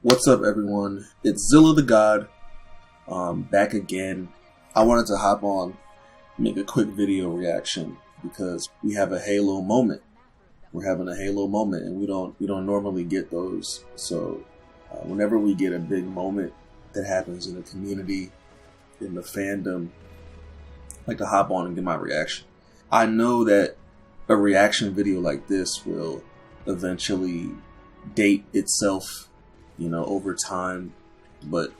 What's up, everyone? It's Zillla the God, back again. I wanted to hop on, make a quick video reaction because we have a Halo moment. We're having a Halo moment, and we don't normally get those. So, whenever we get a big moment that happens in the community, in the fandom, I like to hop on and get my reaction. I know that a reaction video like this will eventually date itself, over time, but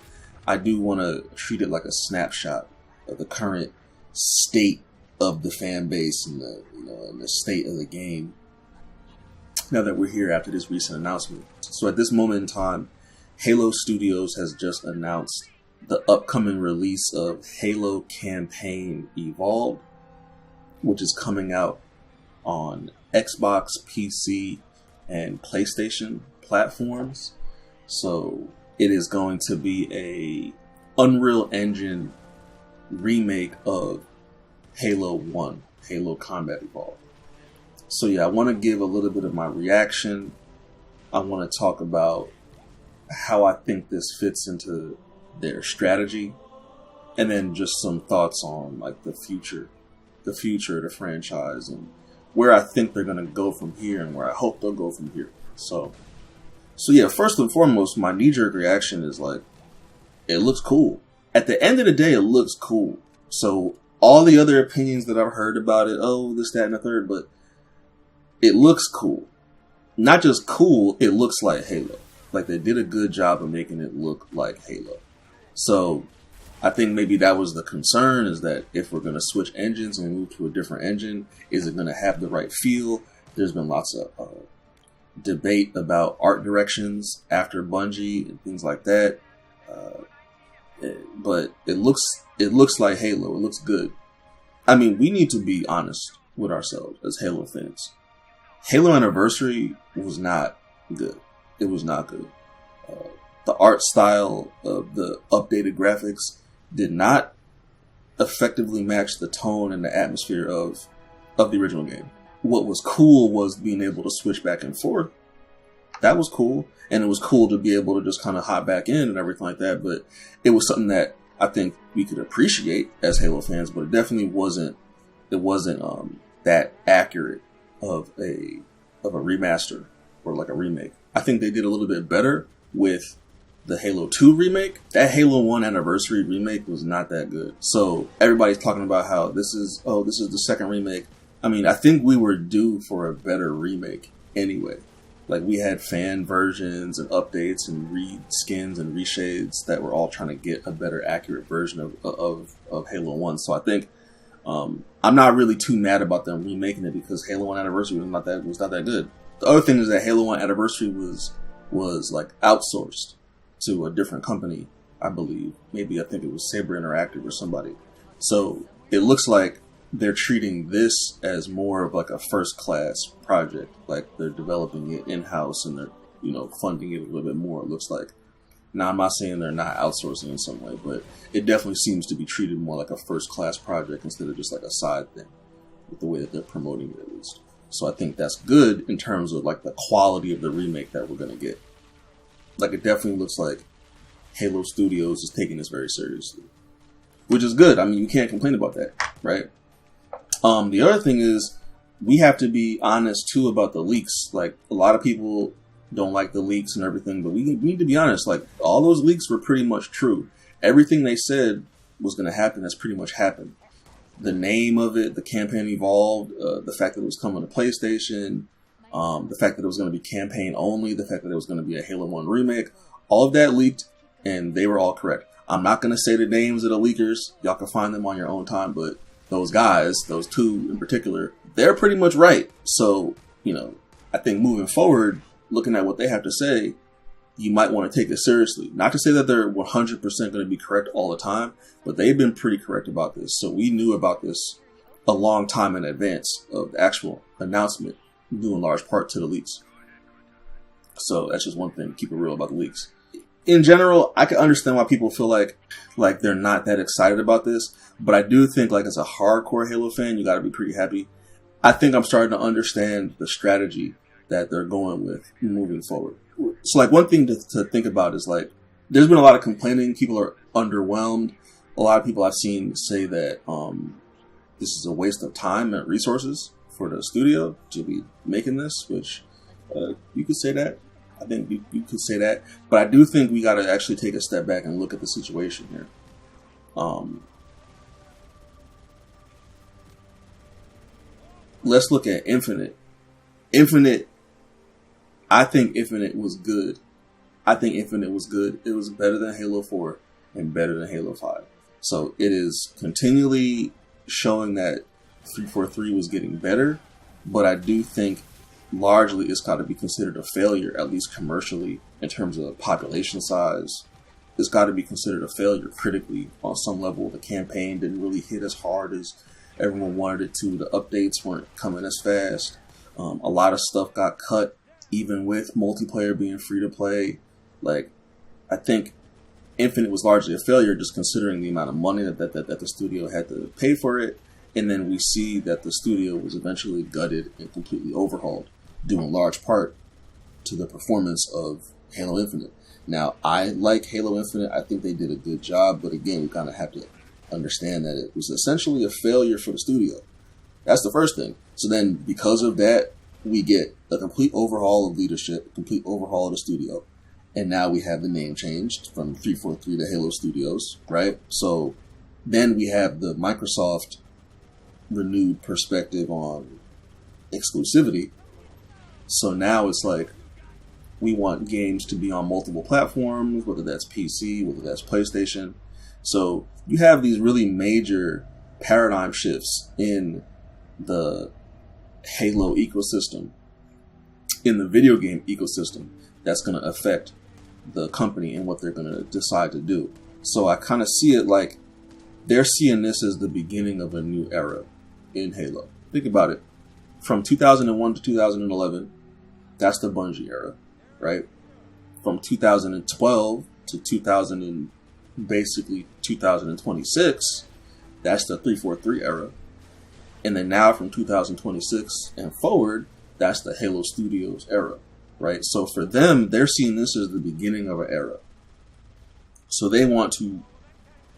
I do want to treat it like a snapshot of the current state of the fan base and the state of the game now that we're here after this recent announcement. So at this moment in time, Halo Studios has just announced the upcoming release of Halo Campaign Evolved, which is coming out on Xbox, PC, and PlayStation platforms. So it is going to be a Unreal Engine remake of Halo 1, Halo Combat Evolved. So yeah, I want to give a little bit of my reaction. I want to talk about how I think this fits into their strategy, and then just some thoughts on like the future of the franchise and where I think they're going to go from here and where I hope they'll go from here. So yeah, first and foremost, my knee-jerk reaction is like, it looks cool. At the end of the day, it looks cool. So all the other opinions that I've heard about it, oh, this, that, and the third, but it looks cool. Not just cool, it looks like Halo. Like they did a good job of making it look like Halo. So I think maybe that was the concern, is that if we're going to switch engines and move to a different engine, is it going to have the right feel? There's been lots of debate about art directions after Bungie and things like that. But it looks like Halo. It looks good. I mean, we need to be honest with ourselves as Halo fans. Halo Anniversary was not good. It was not good. The art style of the updated graphics did not effectively match the tone and the atmosphere of the original game. What was cool was being able to switch back and forth. That was cool. And it was cool to be able to just kind of hop back in and everything like that. But it was something that I think we could appreciate as Halo fans, but it definitely wasn't that accurate of a remaster or like a remake. I think they did a little bit better with the Halo 2 remake. That Halo 1 Anniversary remake was not that good. So everybody's talking about how this is the second remake. I mean, I think we were due for a better remake anyway. Like, we had fan versions and updates and reskins and reshades that were all trying to get a better accurate version of Halo 1. So I think I'm not really too mad about them remaking it, because Halo 1 Anniversary was not that good. The other thing is that Halo 1 Anniversary was like outsourced to a different company, I believe. Maybe I think it was Saber Interactive or somebody. So it looks like they're treating this as more of like a first class project. Like they're developing it in-house and they're, funding it a little bit more, it looks like. Now, I'm not saying they're not outsourcing in some way, but it definitely seems to be treated more like a first class project instead of just like a side thing, with the way that they're promoting it at least. So I think that's good in terms of like the quality of the remake that we're going to get. Like, it definitely looks like Halo Studios is taking this very seriously, which is good. I mean, you can't complain about that, right? The other thing is, we have to be honest too about the leaks. Like, a lot of people don't like the leaks and everything, but we need to be honest. Like, all those leaks were pretty much true. Everything they said was going to happen has pretty much happened. The name of it, the campaign evolved, the fact that it was coming to PlayStation, the fact that it was going to be campaign only, the fact that it was going to be a Halo 1 remake, all of that leaked, and they were all correct. I'm not going to say the names of the leakers. Y'all can find them on your own time, but those guys, those two in particular, they're pretty much right. So, I think moving forward, looking at what they have to say, you might want to take it seriously. Not to say that they're 100% going to be correct all the time, but they've been pretty correct about this. So we knew about this a long time in advance of the actual announcement, due in large part to the leaks. So that's just one thing, keep it real about the leaks. In general, I can understand why people feel like they're not that excited about this, but I do think, like, as a hardcore Halo fan, you got to be pretty happy. I think I'm starting to understand the strategy that they're going with moving forward. So like one thing to think about is like there's been a lot of complaining. People are underwhelmed. A lot of people I've seen say that this is a waste of time and resources for the studio to be making this, which you could say that. I think you could say that. But I do think we got to actually take a step back and look at the situation here. Let's look at Infinite. Infinite, I think Infinite was good. I think Infinite was good. It was better than Halo 4 and better than Halo 5. So it is continually showing that 343 was getting better, but I do think largely it's got to be considered a failure, at least commercially, in terms of population size. It's got to be considered a failure critically on some level. The campaign didn't really hit as hard as everyone wanted it to. The updates weren't coming as fast. A lot of stuff got cut, even with multiplayer being free to play. Like, I think Infinite was largely a failure, just considering the amount of money that the studio had to pay for it. And then we see that the studio was eventually gutted and completely overhauled, due in large part to the performance of Halo Infinite. Now, I like Halo Infinite. I think they did a good job, but again, we kind of have to understand that it was essentially a failure for the studio. That's the first thing. So then, because of that, we get a complete overhaul of leadership, a complete overhaul of the studio. And now we have the name changed from 343 to Halo Studios, right? So then we have the Microsoft renewed perspective on exclusivity. So now it's like, we want games to be on multiple platforms, whether that's PC, whether that's PlayStation. So you have these really major paradigm shifts in the Halo ecosystem, in the video game ecosystem, that's going to affect the company and what they're going to decide to do. So I kind of see it like they're seeing this as the beginning of a new era in Halo. Think about it. From 2001 to 2011, that's the Bungie era, right? From 2012 to 2026, that's the 343 era. And then now from 2026 and forward, that's the Halo Studios era, right? So for them, they're seeing this as the beginning of an era. So they want to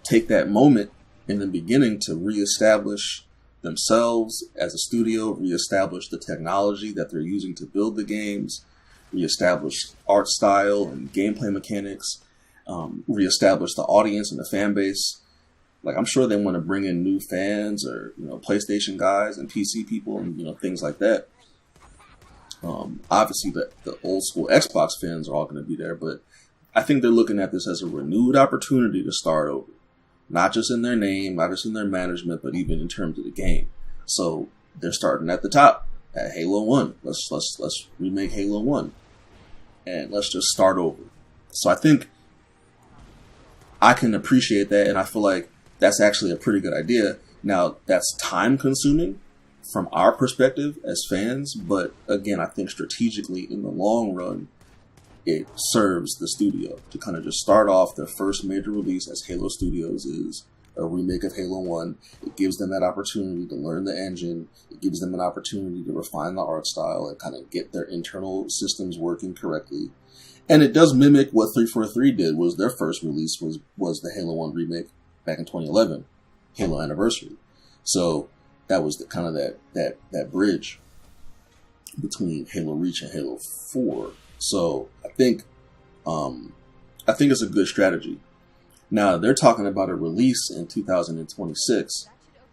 take that moment in the beginning to reestablish themselves as a studio, reestablish the technology that they're using to build the games, reestablish art style and gameplay mechanics, reestablish the audience and the fan base. Like, I'm sure they want to bring in new fans or, PlayStation guys and PC people and, things like that. Obviously, the old school Xbox fans are all going to be there, but I think they're looking at this as a renewed opportunity to start over. Not just in their name, not just in their management, but even in terms of the game. So they're starting at the top, at Halo 1. Let's remake Halo 1. And let's just start over. So I think I can appreciate that, and I feel like that's actually a pretty good idea. Now, that's time consuming from our perspective as fans, but again, I think strategically in the long run, it serves the studio to kind of just start off their first major release as Halo Studios is a remake of Halo 1. It gives them that opportunity to learn the engine. It gives them an opportunity to refine the art style and kind of get their internal systems working correctly. And it does mimic what 343 did. Was their first release was the Halo 1 remake back in 2011, Halo Anniversary. So that was the kind of that bridge between Halo Reach and Halo 4. So I think it's a good strategy. Now they're talking about a release in 2026.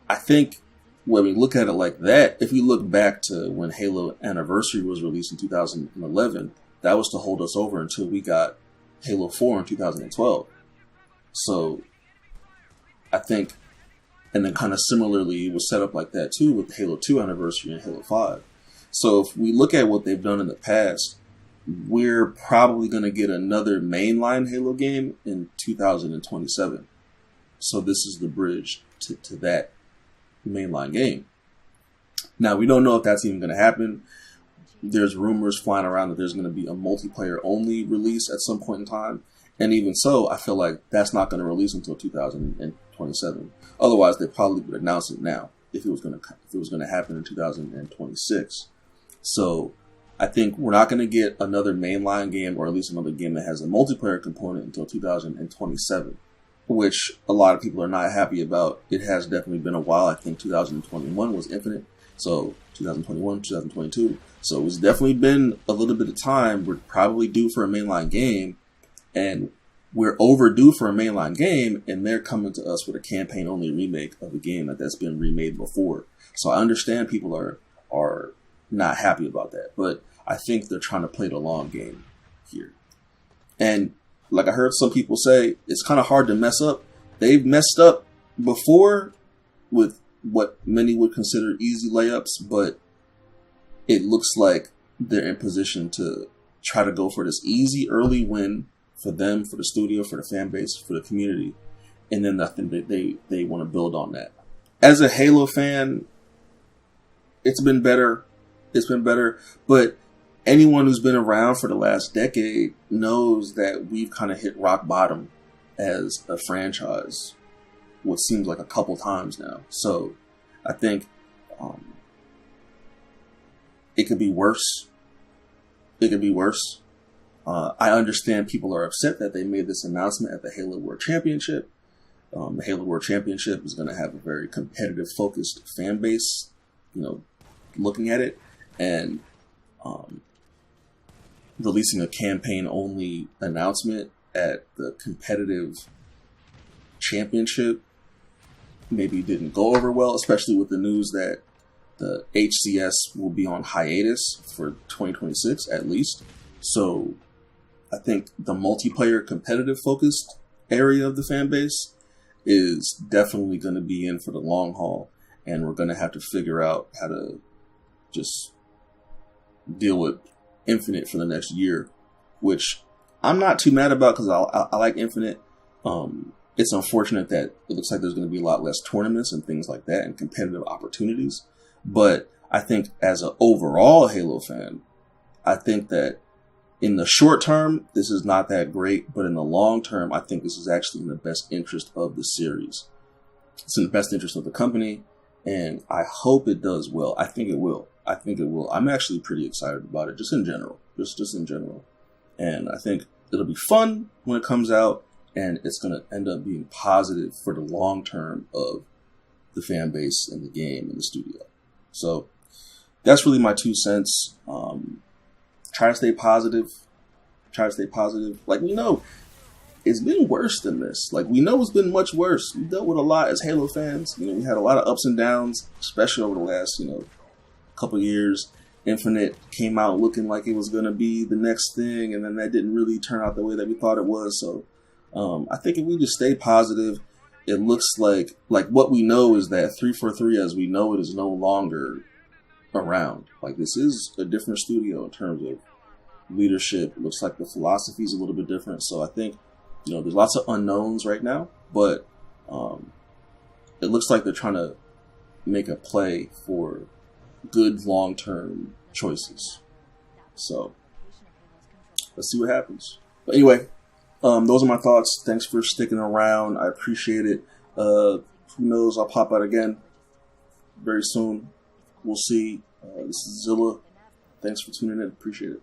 I think when we look at it like that, if we look back to when Halo Anniversary was released in 2011, that was to hold us over until we got Halo 4 in 2012. So I think, and then kind of similarly, it was set up like that too with Halo 2 Anniversary and Halo 5. So if we look at what they've done in the past, we're probably going to get another mainline Halo game in 2027. So this is the bridge to that mainline game. Now, we don't know if that's even going to happen. There's rumors flying around that there's going to be a multiplayer only release at some point in time. And even so, I feel like that's not going to release until 2027. Otherwise, they probably would announce it now if it was going to happen in 2026. So I think we're not going to get another mainline game, or at least another game that has a multiplayer component, until 2027, which a lot of people are not happy about. It has definitely been a while. I think 2021 was Infinite, so 2021, 2022. So it's definitely been a little bit of time. We're probably due for a mainline game, and we're overdue for a mainline game, and they're coming to us with a campaign-only remake of a game that's been remade before. So I understand people are not happy about that, but I think they're trying to play the long game here. And like I heard some people say, it's kind of hard to mess up. They've messed up before with what many would consider easy layups, but it looks like they're in position to try to go for this easy early win for them, for the studio, for the fan base, for the community. And then I think that they want to build on that. As a Halo fan, it's been better. It's been better. But anyone who's been around for the last decade knows that we've kind of hit rock bottom as a franchise, what seems like a couple times now. So I think it could be worse. It could be worse. I understand people are upset that they made this announcement at the Halo World Championship. The Halo World Championship is going to have a very competitive, focused fan base, looking at it. And releasing a campaign-only announcement at the competitive championship maybe didn't go over well, especially with the news that the HCS will be on hiatus for 2026 at least. So I think the multiplayer competitive focused area of the fan base is definitely going to be in for the long haul, and we're going to have to figure out how to just deal with Infinite for the next year, which I'm not too mad about because I like Infinite. It's unfortunate that it looks like there's going to be a lot less tournaments and things like that and competitive opportunities. But I think as an overall Halo fan, I think that in the short term, this is not that great. But in the long term, I think this is actually in the best interest of the series. It's in the best interest of the company. And I hope it does well. I think it will. I'm actually pretty excited about it, just in general. Just in general. And I think it'll be fun when it comes out. And it's going to end up being positive for the long term of the fan base and the game and the studio. So that's really my 2 cents. Try to stay positive. Like, we know it's been worse than this. Like, we know it's been much worse. We dealt with a lot as Halo fans. We had a lot of ups and downs, especially over the last, couple years. Infinite came out looking like it was going to be the next thing, and then that didn't really turn out the way that we thought it was. So I think if we just stay positive, it looks like what we know is that 343 as we know it is no longer around. Like, this is a different studio in terms of leadership. It looks like the philosophy is a little bit different. So I think, there's lots of unknowns right now, but it looks like they're trying to make a play for good long-term choices. So let's see what happens. But anyway, those are my thoughts. Thanks for sticking around. I appreciate it. Who knows? I'll pop out again very soon. We'll see. This is Zillla. Thanks for tuning in. Appreciate it.